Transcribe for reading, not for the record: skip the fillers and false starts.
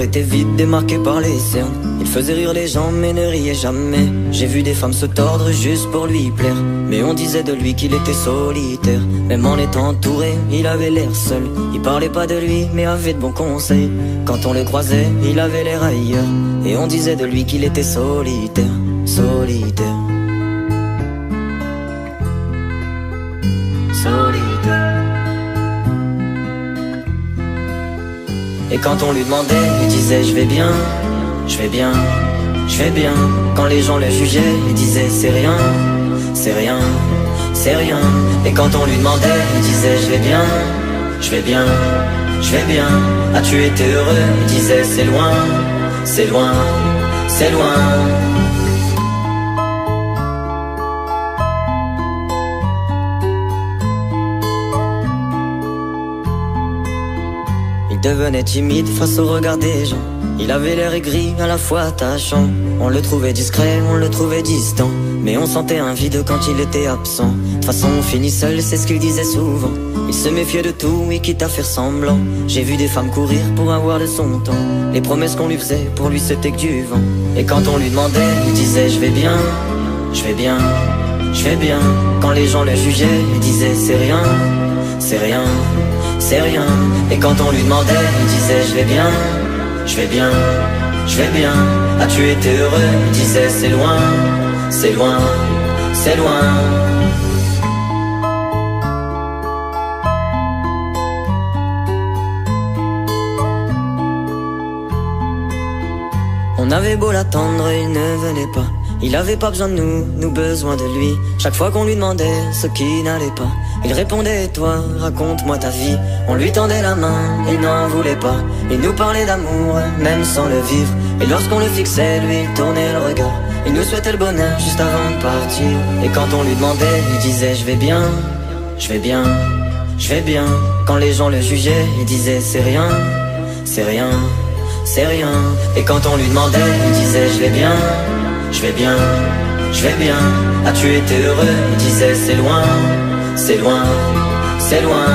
regard était vide, démarqué par les cernes. Il faisait rire les gens mais ne riait jamais. J'ai vu des femmes se tordre juste pour lui plaire, mais on disait de lui qu'il était solitaire. Même en étant entouré, il avait l'air seul. Il parlait pas de lui mais avait de bons conseils. Quand on le croisait, il avait l'air ailleurs, et on disait de lui qu'il était solitaire. Solitaire. Solitaire. Et quand on lui demandait, il disait je vais bien, je vais bien, je vais bien. Quand les gens le jugeaient, il disait c'est rien, c'est rien, c'est rien. Et quand on lui demandait, il disait je vais bien, je vais bien, je vais bien. As-tu été heureux? Il disait c'est loin, c'est loin, c'est loin. Il devenait timide face au regard des gens. Il avait l'air aigri, à la fois attachant. On le trouvait discret, on le trouvait distant, mais on sentait un vide quand il était absent. De toute façon on finit seul, c'est ce qu'il disait souvent. Il se méfiait de tout et quitte à faire semblant. J'ai vu des femmes courir pour avoir de son temps. Les promesses qu'on lui faisait, pour lui c'était que du vent. Et quand on lui demandait, il disait je vais bien, je vais bien, je vais bien. Quand les gens le jugeaient, il disait c'est rien, c'est rien, c'est rien. Et quand on lui demandait, il disait je vais bien, je vais bien, je vais bien. As-tu été heureux? Il disait c'est loin, c'est loin, c'est loin. On avait beau l'attendre, il ne venait pas. Il avait pas besoin de nous, nous besoin de lui. Chaque fois qu'on lui demandait ce qui n'allait pas, il répondait toi, raconte-moi ta vie. On lui tendait la main, il n'en voulait pas. Il nous parlait d'amour, même sans le vivre. Et lorsqu'on le fixait, lui il tournait le regard. Il nous souhaitait le bonheur juste avant de partir. Et quand on lui demandait, il disait je vais bien, je vais bien, je vais bien. Quand les gens le jugeaient, il disait c'est rien, c'est rien, c'est rien. Et quand on lui demandait, il disait je vais bien, je vais bien, je vais bien. As-tu été heureux? Il disait c'est loin, c'est loin, c'est loin.